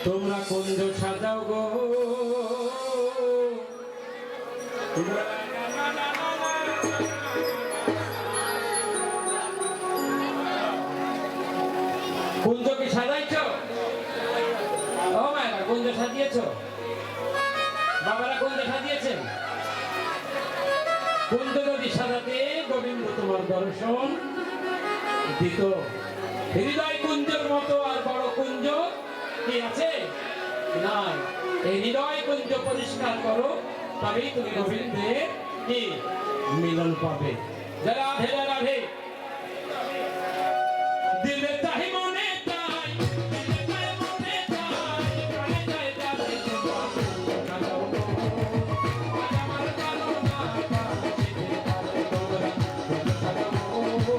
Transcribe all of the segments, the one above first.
তোমরা কুঞ্জ সাজাও গো কুঞ্জ কি সাজাইছ? ও মায়েরা কুঞ্জ সাজিয়েছ? বাবারা কুঞ্জ সাজিয়েছেন? কুঞ্জ যদি সাজাতে গোবিন্দ তোমার দর্শন দিত। হৃদয় কুঞ্জের মতো আর বড় কুঞ্জ কি আছে? নাই। এই হৃদয় কুঞ্জ পরিষ্কার করো, তবেই তুমি গোবিন্দের কি মিলন পাবে। রাধে রাধে দিলে তাহি মনে তাই, দিলে তাই মনে তাই, প্রাণে তাই যাবে তোমার আমার কালো না কাছে তারে তোরা সাজাবো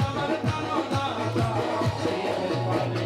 আমার কালো না কাছে পারে।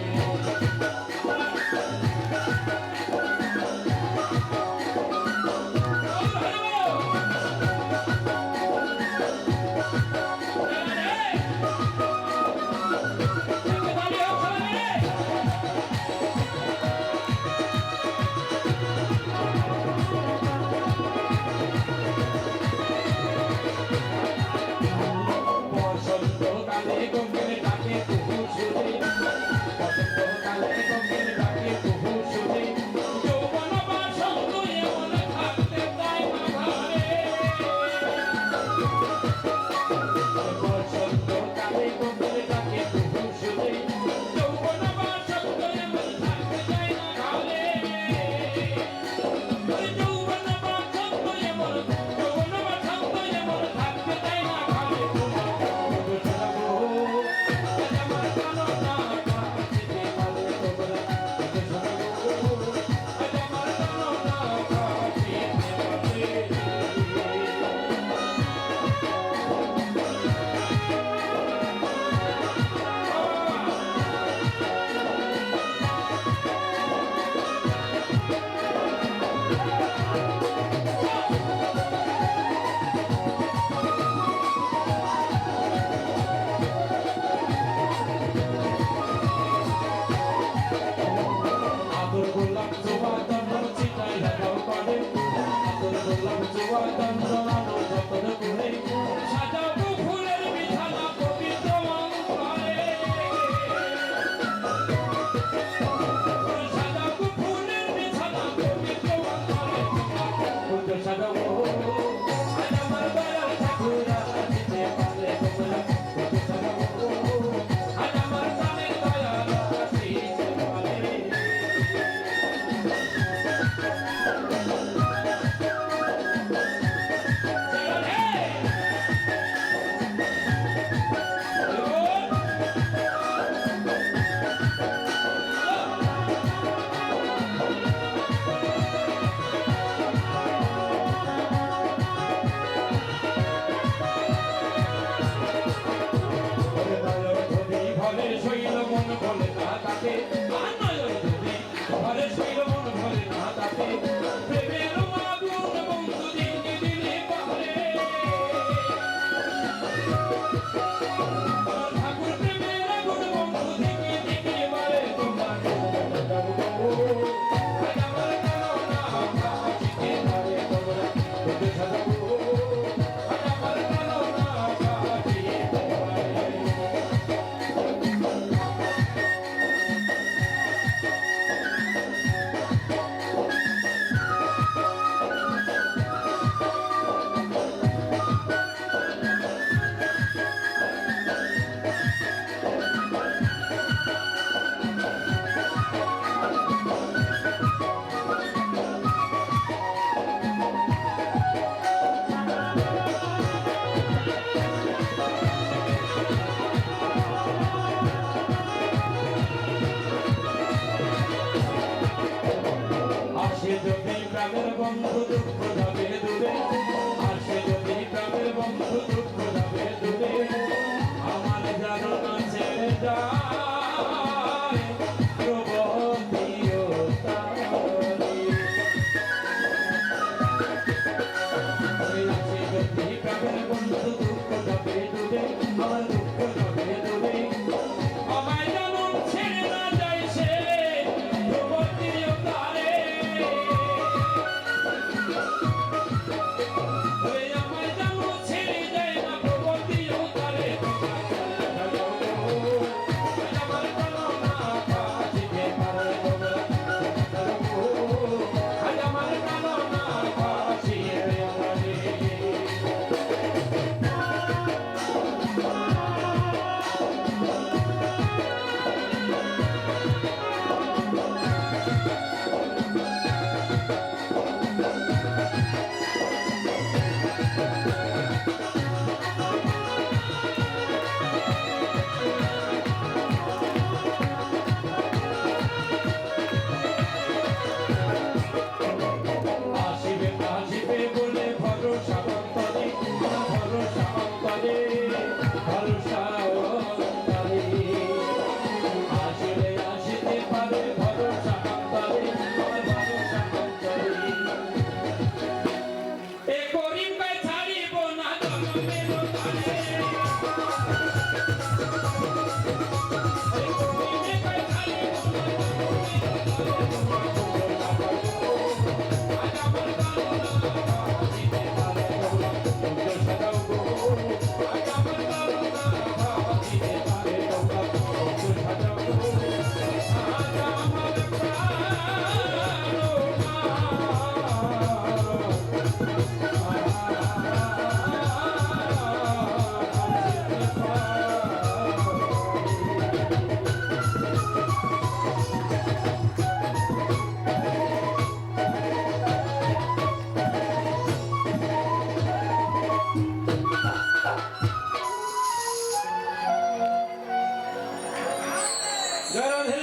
বন্ধু দুঃখ যাবে দূরে, আর সে যদি প্রাণের বন্ধু দুঃখ যাবে দূরে, আমার জানো না ছেড়ে যায় প্রবতীয় তারে। সে যদি প্রাণের বন্ধু দুঃখ যাবে দূরে, আমার দুঃখ যাবে দূরে, আমায় জানো ছেড়ে না যায় সে প্রবতীয় জয় রাধে